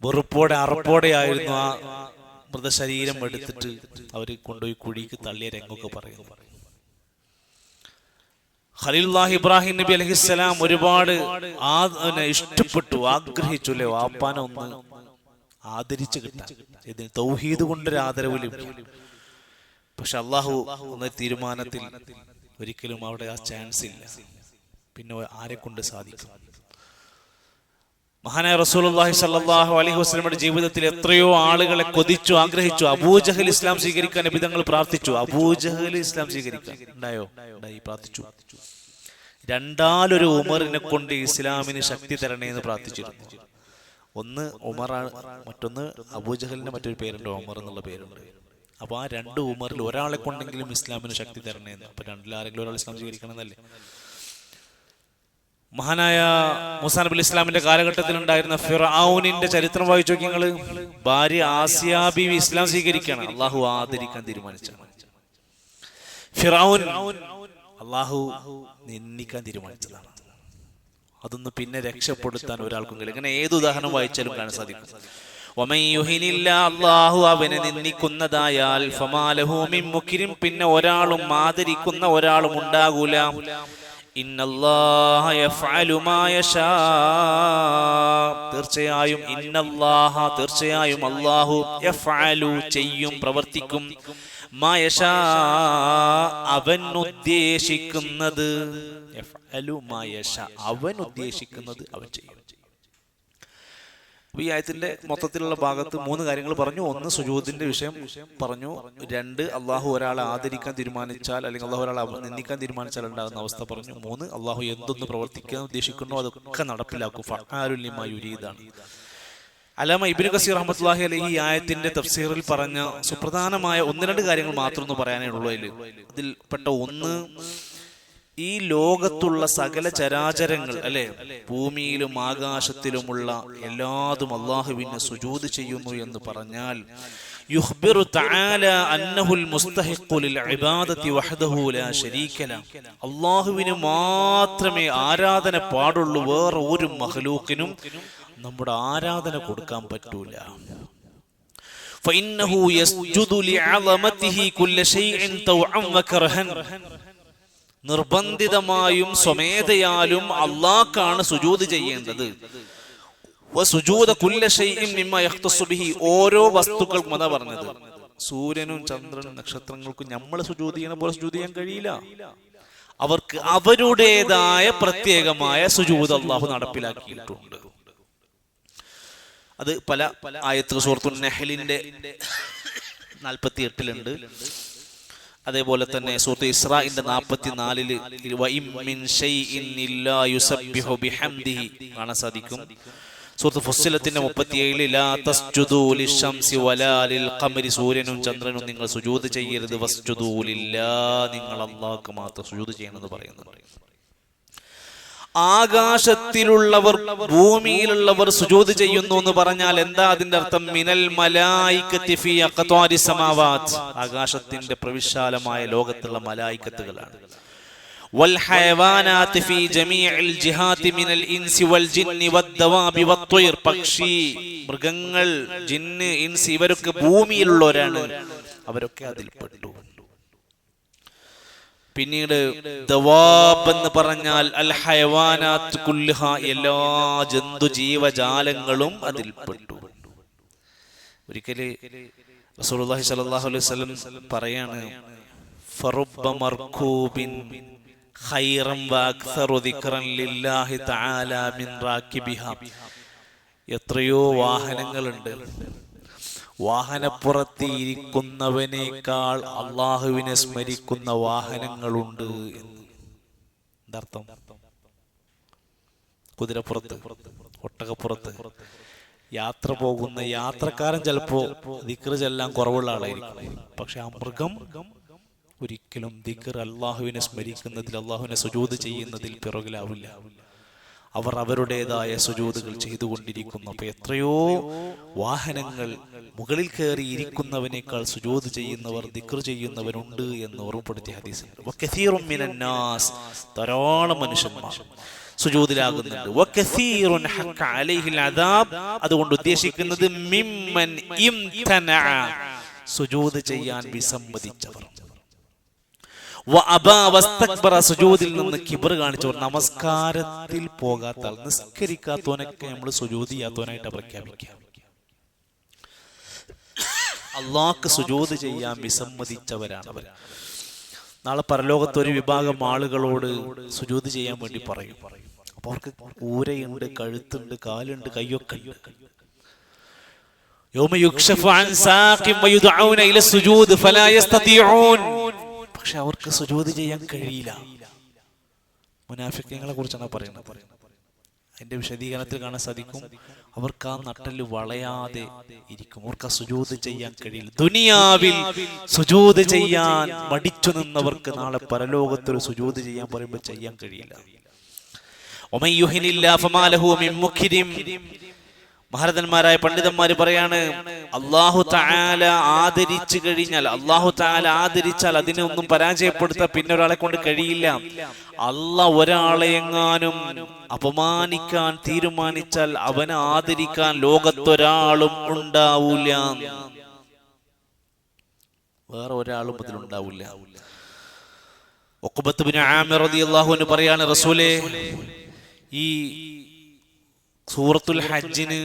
വെറുപ്പോടെ അറപ്പോടെ ആയിരുന്നു. ആ മൃതശരീരം എടുത്തിട്ട് അവർ കൊണ്ടുപോയി കുഴിക്ക് തള്ളിയ രംഗമൊക്കെ പറയുന്നു. ഖലീലുല്ലാഹി ഇബ്രാഹിം നബി അലൈഹിസ്സലാം ഒരുപാട് ഇഷ്ടപ്പെട്ടു, ആഗ്രഹിച്ചു അല്ലേ വാപ്പാനെ ഒന്ന് ആദരിച്ചു കിട്ടാൻ, ഇതിന് തൗഹീദ് കൊണ്ടൊരു ആദരവ് ലഭിക്കും. പക്ഷെ അള്ളാഹു എന്ന തീരുമാനത്തിൽ ഒരിക്കലും അവിടെ ആ ചാൻസ് ഇല്ല. പിന്നെ ആരെ കൊണ്ട് സാധിക്കും? മഹാനായ റസൂലുള്ളാഹി സ്വല്ലല്ലാഹു അലൈഹി വസല്ലമയുടെ ജീവിതത്തിൽ എത്രയോ ആളുകളെ കൊതിച്ചു, ആഗ്രഹിച്ചു. അബൂജഹൽ ഇസ്ലാം സ്വീകരിക്കാൻ നബി തങ്ങൾ പ്രാർത്ഥിച്ചു. അബൂജഹൽ ഇസ്ലാം സ്വീകരിക്കാൻ ഉണ്ടായോ? ഉണ്ടായി, പ്രാർത്ഥിച്ചു. രണ്ടാലൊരു ഉമറിനെ കൊണ്ട് ഇസ്ലാമിന് ശക്തി തരണേ എന്ന് പ്രാർത്ഥിച്ചിരുന്നു. ഒന്ന് ഉമറാണ്, മറ്റൊന്ന് അബൂജഹലിന്റെ മറ്റൊരു പേരുണ്ട്, ഉമർ എന്നുള്ള പേരുണ്ട്. അപ്പൊ ആ രണ്ട് ഉമറിൽ ഒരാളെ കൊണ്ടെങ്കിലും ഇസ്ലാമിന് ശക്തി തരണേ എന്ന്. അപ്പൊ രണ്ടിലാരെങ്കിലും ഒരാൾ ഇസ്ലാം സ്വീകരിക്കണം എന്നല്ലേ? മഹാനായ മൂസാ നബി ഇസ്ലാമിന്റെ കാലഘട്ടത്തിൽ ഉണ്ടായിരുന്ന ഫിർഔനിന്റെ ചരിത്രം വായിച്ചു നോക്കി നിങ്ങള്. ഭാര്യ ആസിയ ബീവി ഇസ്ലാം സ്വീകരിക്കുകയാണ്, അള്ളാഹു ആദരിക്കാൻ തീരുമാനിച്ചാണ്. ഫിർഔൻ അള്ളാഹു നിന്ദിക്കാൻ തീരുമാനിച്ചതാണ്. അതൊന്നും പിന്നെ രക്ഷപ്പെടുത്താൻ ഒരാൾക്കും കഴിയില്ല. ഇങ്ങനെ ഏത് ഉദാഹരണം വായിച്ചാലും കാണാൻ സാധിക്കും. അള്ളാഹു അവനെ നിന്ദിക്കുന്നതായാൽ ഫമാലഹു മിൻ മുക്രിം, പിന്നെ ഒരാളും ആദരിക്കുന്ന ഒരാളും ഉണ്ടാകൂല. ഇന്നല്ലാഹ യഫ്അലു മാ യശാ, തീർച്ചയായും തീർച്ചയായും അല്ലാഹു യഫ്അലു ചെയ്യും, പ്രവർത്തിക്കും, മാ യശാ അവൻ ഉദ്ദേശിക്കുന്നത്, യഫ്അലു മാ യശാ അവൻ ഉദ്ദേശിക്കുന്നത് അവൻ ചെയ്യും. ഈ ആയത്തിന്റെ മൊത്തത്തിലുള്ള ഭാഗത്ത് 3 കാര്യങ്ങൾ പറഞ്ഞു. ഒന്ന്, സുജൂദിന്റെ വിഷയം പറഞ്ഞു. 2, അള്ളാഹു ഒരാളെ ആദരിക്കാൻ തീരുമാനിച്ചാൽ അല്ലെങ്കിൽ അള്ളാഹു ഒരാളെ നിന്ദിക്കാൻ തീരുമാനിച്ചാൽ ഉണ്ടാകുന്ന അവസ്ഥ പറഞ്ഞു. 3, അള്ളാഹു എന്തൊന്ന് പ്രവർത്തിക്കാൻ ഉദ്ദേശിക്കുന്നു അതൊക്കെ നടപ്പിലാക്കും. ഫഅാലുൻ ലിമാ യുരീദാണ്. അല്ലാമ ഇബ്നു കസീർ റഹ്മത്തുള്ളാഹി അലൈഹി ഈ ആയത്തിന്റെ തഫ്സീറിൽ പറഞ്ഞ സുപ്രധാനമായ 1-2 കാര്യങ്ങൾ മാത്രം ഒന്ന് പറയാനേ ഉള്ളൂ. അതിൽപ്പെട്ട ഒന്ന്, ഈ ലോകത്തുള്ള സകല ചരാചരങ്ങൾ അല്ലെ, ഭൂമിയിലും ആകാശത്തിലുമുള്ള എല്ലാതും അല്ലാഹുവിനെ സുജൂദ് ചെയ്യുന്നു എന്ന് പറഞ്ഞാൽ യുഖ്ബിറു തആല അന്നഹുൽ മുസ്തഹിഖു ലിൽ ഇബാദത്തി വഹ്ദഹു ലാ ശരീക ലഹു, അല്ലാഹുവിന് മാത്രമേ ആരാധന പാടുള്ളൂ, വേറെ ഒരു മഖ്ലൂഖിനും നമ്മുടെ ആരാധന കൊടുക്കാൻ പറ്റൂല. ഫഇന്നഹു യസ്ജുദു ലിഅളമതിഹി കുല്ല ശൈഇൻ തൗഅൻ വകർഹൻ, നിർബന്ധിതമായും സ്വമേധയാലും അള്ളാഹ്ക്കാണ് സുജൂദ് ചെയ്യേണ്ടത്. ഓരോ വസ്തുക്കൾക്കും അതാ പറഞ്ഞത്, സൂര്യനും ചന്ദ്രനും നക്ഷത്രങ്ങൾക്കും നമ്മൾ സുജൂദ് ചെയ്യണ പോലെ സുജൂദ് ചെയ്യാൻ കഴിയില്ല. അവർക്ക് അവരുടേതായ പ്രത്യേകമായ സുജൂദ് അള്ളാഹു നടപ്പിലാക്കിയിട്ടുണ്ട്. അത് പല ആയത്തുകൾ സൂറത്തുൻ നഹ്ലിന്റെ 48-ലുണ്ട്. അതേപോലെ തന്നെ സൂറത്ത് ഇസ്രാഇന്റെ 44-ല് കാണാൻ സാധിക്കും. സൂറത്ത് ഫുസ്സിലത്തിന്റെ 37-ല് ലാ തസ്ജുദൂ ലിശംസി വലാ ലിൽ ഖമരി, സൂര്യനും ചന്ദ്രനും നിങ്ങൾ സുജൂദ് ചെയ്യരുത്, വസ്ജുദൂ ലില്ലാഹ്, നിങ്ങൾ അല്ലാഹുക്ക് മാത്രം സുജൂദ് ചെയ്യണമെന്ന് പറയുന്നു. ആകാശത്തിലുള്ളവർ ഭൂമിയിലുള്ളവർ സുജൂദ് ചെയ്യുന്നു എന്ന് പറഞ്ഞാൽ എന്താ അതിന്റെ അർത്ഥം? മിനൽ മലായികത്തി ഫീ അഖ്താരി സമാവാത്ത്, ആകാശത്തിന്റെ പ്രവിശാലമായ ലോകത്തുള്ള മലായികത്തുകളാണ്. വൽ ഹയവാനാത്ത് ഫീ ജമീഇൽ ജിഹാത്തി മിനൽ ഇൻസി വൽ ജിന്നി വദ്ദവാബി വത്വയ്ർ, പക്ഷി, മൃഗങ്ങൾ, ജിന്ന്, ഇൻസ് ഇവരൊക്കെ ഭൂമിയിലുള്ളവരാണ്, അവരൊക്കെ അതിൽപ്പെട്ടു. പിന്നീട് ദവാബ് എന്ന് പറഞ്ഞാൽ അൽ ഹയവാനാത്ത് കുല്ലുഹ, എല്ലാ ജന്തു ജീവജാലങ്ങളും അതിൽപ്പെട്ടു. ഒരിക്കല് റസൂലുള്ളാഹി സ്വല്ലല്ലാഹു അലൈഹി വസല്ലം പറയാണ്, ഫറുബ്ബ മർകൂബിൻ ഖൈറൻ വഅക്സറു ദിക്റൻ ലില്ലാഹി തആല മിൻ റാകിബിഹ, എത്രയോ വാഹനങ്ങളുണ്ട്, വാഹനപ്പുറത്ത് ഇരിക്കുന്നവനേക്കാൾ അള്ളാഹുവിനെ സ്മരിക്കുന്ന വാഹനങ്ങളുണ്ട് എന്ന്. എന്താർത്ഥം? കുതിരപ്പുറത്ത്, ഒട്ടകപ്പുറത്ത് യാത്ര പോകുന്ന യാത്രക്കാരൻ ചിലപ്പോ ദിക്ർ ചെല്ലാൻ കുറവുള്ള ആളായിരിക്കും, പക്ഷെ ആ മൃഗം ഒരിക്കലും ദിക്ർ, അള്ളാഹുവിനെ സ്മരിക്കുന്നതിൽ, അള്ളാഹുവിനെ സുജൂദ് ചെയ്യുന്നതിൽ പിറകിലാവില്ല. അവർ അവരുടേതായ സുജൂദുകൾ ചെയ്തുകൊണ്ടിരിക്കുന്നു. അപ്പൊ എത്രയോ വാഹനങ്ങൾ മുകളിൽ കയറി ഇരിക്കുന്നവനേക്കാൾ സുജൂദ് ചെയ്യുന്നവർ, ദിക്ർ ചെയ്യുന്നവരുണ്ട് എന്ന് ഓർമ്മപ്പെടുത്തിയ ഹദീസുണ്ട്. വകസീറുൻ മിനന്നാസ്, ധാരാളം മനുഷ്യന്മാർ സുജൂദിലാകുന്നുണ്ട്. വകസീറുൻ ഹഖ അലൈഹിൽ അദാബ്, അതുകൊണ്ട് ഉദ്ദേശിക്കുന്നത് മിമ്മൻ ഇംതനഅ, സുജൂദ് ചെയ്യാൻ വിസമ്മതിച്ചവർ. സുജൂദിൽ നിന്ന് കിബർ കാണിച്ചവർ, നമസ്കാരത്തിൽ പോകാത്ത ആൾ, നിസ്കരിക്കാത്തവനൊക്കെ നമ്മൾ സുജൂദ് ചെയ്യാത്തവനായിട്ട് പ്രഖ്യാപിക്കാം. അള്ളാഹ്ക്ക് സുജൂദ് ചെയ്യാൻ വിസമ്മതിച്ചവരാണ് അവർ. നാളെ പരലോകത്ത് ഒരു വിഭാഗം ആളുകളോട് സുജൂദ് ചെയ്യാൻ വേണ്ടി പറയും. അപ്പൊ അവർക്ക് ഊരയുണ്ട്, കഴുത്തുണ്ട്, കാലുണ്ട്, കയ്യൊക്കെ ഉണ്ട്. യൗമ യുക്ശഫു അൻ സാഖിൻ വയുദഊന ഇല സുജൂദ് ഫലാ യസ്തതിഊൻ, പക്ഷെ അവർക്ക് സുജൂദ് ചെയ്യാൻ കഴിയില്ല. മുനാഫിഖീങ്ങളെ കുറിച്ചാണ് പറയുന്നത്. അതിന്റെ വിശദീകരണത്തിൽ കാണാൻ സാധിക്കും, അവർക്ക് ആ നട്ടല് വളയാതെ ഇരിക്കും, അവർക്ക് ആ സുജൂദ് ചെയ്യാൻ കഴിയില്ല. ദുനിയാവിൽ സുജൂദ് ചെയ്യാൻ മടിച്ചു നിന്നവർക്ക് നാളെ പരലോകത്തൊരു സുജൂദ് ചെയ്യാൻ പറയുമ്പോൾ ചെയ്യാൻ കഴിയില്ല. വമൻ യുഹിനില്ലാഹു ഫമാ ലഹു മിൻ മുക്രിം, മഹാരഥന്മാരായ പണ്ഡിതന്മാര് പറയാണ്, അല്ലാഹു തആല ആദരിച്ചു കഴിഞ്ഞാൽ, അല്ലാഹു തആല ആദരിച്ചാൽ അതിനെ ഒന്നും പരാജയപ്പെടുത്താൻ പിന്നെ ഒരാളെ കൊണ്ട് കഴിയില്ല. അല്ലാഹ് ഒരാളെ എങ്ങാനും അപമാനിക്കാൻ തീരുമാനിച്ചാൽ അവനെ ആദരിക്കാൻ ലോകത്തൊരാളും ഉണ്ടാവൂല, വേറെ ഒരാളും അതിലുണ്ടാവില്ല. ഉഖബത്ത് ഇബ്നു ആമിർ റളിയല്ലാഹു അൻഹു പറയാണ്, റസൂലേ, ഈ സൂറത്തുൽ ഹജ്ജിന്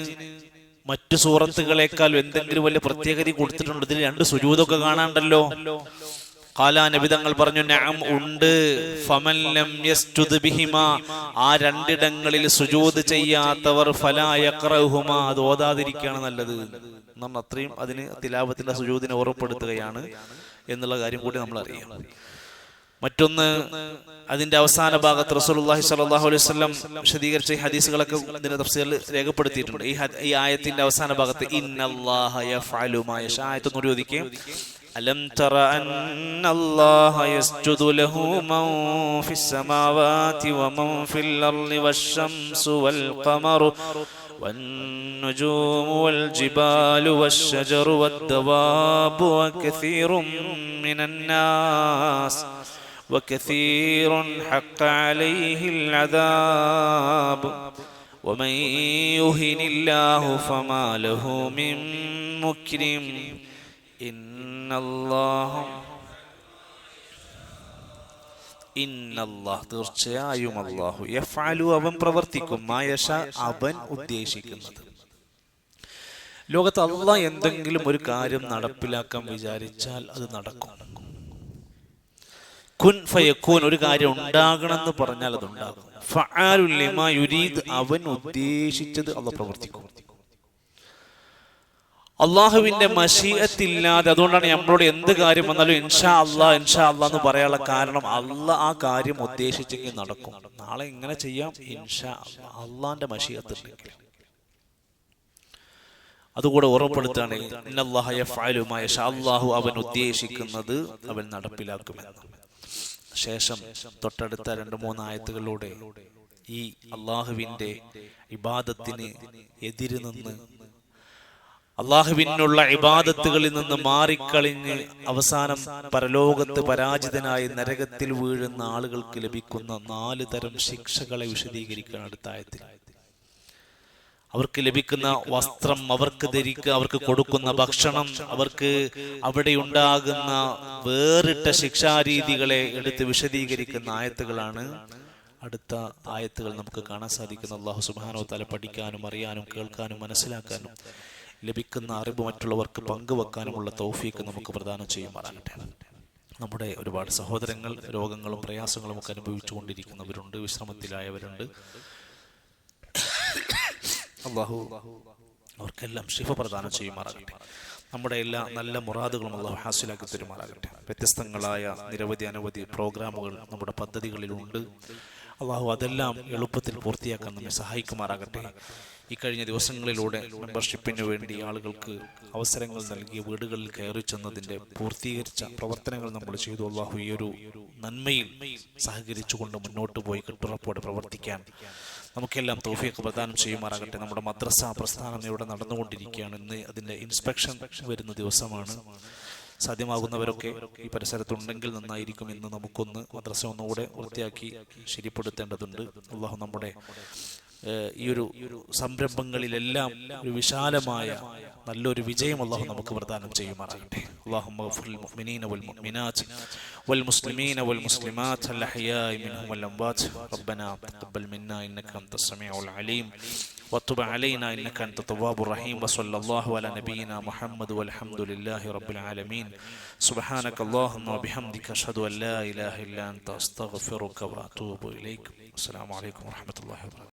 മറ്റു സൂറത്തുകളെക്കാൾ എന്തെങ്കിലും വലിയ പ്രത്യേകത കൊടുത്തിട്ടുണ്ട്? ഇതിൽ 2 സുജൂദൊക്കെ കാണാണ്ടല്ലോ. ഖാല, നബി തങ്ങൾ പറഞ്ഞു, നഅം, ഉണ്ട്. ഫമൻ ലം യസ്ജുദ് ബിഹിമാ, ആ 2 ഇടങ്ങളിൽ സുജൂദ് ചെയ്യാത്തവർ ഫലാ യഖറഹുമാ, അത് ഓതാതിരിക്കുകയാണ് നല്ലത് എന്നാണ്. അത്രയും അതിന് തിലാവത്തിന്റെ സുജൂദിനെ ഓർമ്മപ്പെടുത്തുകയാണ് എന്നുള്ള കാര്യം കൂടി നമ്മൾ അറിയാം. മറ്റൊന്ന്, അതിന്റെ അവസാന ഭാഗത്ത് റസൂലുള്ളാഹി സ്വല്ലല്ലാഹു അലൈഹി വസല്ലം വിശദീകരിച്ച ഹദീസുകളൊക്കെ ഇതിന്റെ തഫ്സീറിൽ രേഖപ്പെടുത്തിയിട്ടുണ്ട്. ഈ ആയത്തിന്റെ അവസാന ഭാഗത്ത് ഇന്നല്ലാഹ യഫ്അലു മാ യശാ, ആയത്ത് ഓതിക്കേ. അലം തറ അന്നല്ലാഹ യസ്ജുദു ലഹു മൻ ഫിസ് സമാവാതി വമൻ ഫിൽ അർളി വശംസു വൽ ഖമറു والنجوم والجبال والشجر والدواب وكثير من الناس وكثير حق عليه العذاب ومن يهن الله فما له من مكرم إن الله തീർച്ചയായും അല്ലാഹു യഫ്അലു, അവൻ പ്രവർത്തിക്കും, മാ യശാ, അവൻ ഉദ്ദേശിക്കുന്നത്. ലോകത്ത് അല്ലാഹ് എന്തെങ്കിലും ഒരു കാര്യം നടപ്പിലാക്കാൻ വിചാരിച്ചാൽ അത് നടക്കും. കുൻ ഫയകൂൻ, ഒരു കാര്യം ഉണ്ടാകണമെന്ന് പറഞ്ഞാൽ അത് ഉണ്ടാകും. ഫഅലുൽ ലിമാ യുരീദ്, അവൻ ഉദ്ദേശിച്ചത് അല്ലാഹ് പ്രവർത്തിക്കും. അള്ളാഹുവിന്റെ മശീഅത്തില്ലാതെ, അതുകൊണ്ടാണ് നമ്മളോട് എന്ത് കാര്യം വന്നാലും ഇൻഷാ അല്ലാഹ് ഇൻഷാ അല്ലാഹ് എന്ന് പറയാനുള്ള കാരണം, അല്ലാഹ് ആ കാര്യം ഉദ്ദേശിച്ചെങ്കിൽ നടക്കും. നാളെ ഇങ്ങനെ ചെയ്യാം, ഇൻഷാ അല്ലാഹ്, അള്ളാന്റെ മശീഅത്ത് ഉണ്ടെങ്കിൽ. അതുകൂടെ ഓർമ്മപ്പെടുത്താണ്, ഇന്നല്ലാഹ യഫ്അലു മാ യശാ, അല്ലാഹു അവൻ ഉദ്ദേശിക്കുന്നത് അവൻ നടപ്പിലാക്കുമെന്ന്. ശേഷം തൊട്ടടുത്ത 2-3 ആയത്തുകളിലൂടെ ഈ അള്ളാഹുവിന്റെ ഇബാദത്തിന് എതിര് നിന്ന്, അള്ളാഹുവിനുള്ള ഇബാദത്തുകളിൽ നിന്ന് മാറിക്കളിഞ്ഞ് അവസാനം പരലോകത്ത് പരാജിതനായി നരകത്തിൽ വീഴുന്ന ആളുകൾക്ക് ലഭിക്കുന്ന 4 തരം ശിക്ഷകളെ വിശദീകരിക്കുകയാണ് അടുത്ത ആയത്തിൽ. അവർക്ക് ലഭിക്കുന്ന വസ്ത്രം, അവർക്ക് ധരിക്കുക, അവർക്ക് കൊടുക്കുന്ന ഭക്ഷണം, അവർക്ക് അവിടെ ഉണ്ടാകുന്ന വേറിട്ട ശിക്ഷാരീതികളെ എടുത്ത് വിശദീകരിക്കുന്ന ആയത്തുകളാണ് അടുത്ത ആയത്തുകൾ നമുക്ക് കാണാൻ സാധിക്കുന്നത്. അല്ലാഹു സുബ്ഹാനഹു വ തആല പഠിക്കാനും അറിയാനും കേൾക്കാനും മനസ്സിലാക്കാനും ലഭിക്കുന്ന അറിവ് മറ്റുള്ളവർക്ക് പങ്കുവെക്കാനുമുള്ള തൗഫീക്ക് നമുക്ക് പ്രദാനം ചെയ്യുമാറാകട്ടെ. നമ്മുടെ ഒരുപാട് സഹോദരങ്ങൾ രോഗങ്ങളും പ്രയാസങ്ങളും ഒക്കെ അനുഭവിച്ചുകൊണ്ടിരിക്കുന്നവരുണ്ട്, വിശ്രമത്തിലായവരുണ്ട്. അല്ലാഹു അവർക്കെല്ലാം ശിഫ പ്രദാനം ചെയ്യുമാറാകട്ടെ. നമ്മുടെ എല്ലാ നല്ല മുറാദുകളും അല്ലാഹു ഹാസിലാക്കി തരുമാറാകട്ടെ. വ്യത്യസ്തങ്ങളായ അനവധി പ്രോഗ്രാമുകൾ നമ്മുടെ പദ്ധതികളിലുണ്ട്. അല്ലാഹു അതെല്ലാം എളുപ്പത്തിൽ പൂർത്തിയാക്കാൻ നമ്മെ സഹായിക്കുമാറാകട്ടെ. ഈ കഴിഞ്ഞ ദിവസങ്ങളിലൂടെ മെമ്പർഷിപ്പിന് വേണ്ടി ആളുകൾക്ക് അവസരങ്ങൾ നൽകി വീടുകളിൽ കയറി ചെന്നതിൻ്റെ പൂർത്തീകരിച്ച പ്രവർത്തനങ്ങൾ നമ്മൾ ചെയ്തു. അല്ലാഹു ഈ ഒരു നന്മയിൽ സഹകരിച്ചുകൊണ്ട് മുന്നോട്ട് പോയി കെട്ടുറപ്പോടെ പ്രവർത്തിക്കാൻ നമുക്കെല്ലാം തൗഫീഖ് പ്രദാനം ചെയ്യുമാറാകട്ടെ. നമ്മുടെ മദ്രസ പ്രസ്ഥാനം ഇവിടെ നടന്നുകൊണ്ടിരിക്കുകയാണ്. ഇന്ന് അതിൻ്റെ ഇൻസ്പെക്ഷൻ വരുന്ന ദിവസമാണ്. സാധ്യമാകുന്നവരൊക്കെ ഈ പരിസരത്തുണ്ടെങ്കിൽ നന്നായിരിക്കും. ഇന്ന് നമുക്കൊന്ന് മദ്രസ ഒന്നുകൂടെ വൃത്തിയാക്കി ശരിപ്പെടുത്തേണ്ടതുണ്ട്. അള്ളാഹു നമ്മുടെ ഈ ഒരു സംരംഭങ്ങളിലെല്ലാം ഒരു വിശാലമായ നല്ലൊരു വിജയം അള്ളാഹു നമുക്ക് പ്രദാനം ചെയ്യുമാറാകട്ടെ. اللهم اغفر للمؤمنين والمؤمنات والمسلمين والمسلمات الأحياء منهم والأموات. ربنا تقبل منا إنك أنت السميع العليم وتب علينا إنك أنت التواب الرحيم. وصلى الله على نبينا محمد والحمد لله رب العالمين. سبحانك اللهم وبحمدك أشهد أن لا إله إلا أنت أستغفرك وأتوب إليك. السلام عليكم ورحمة الله وبركاته.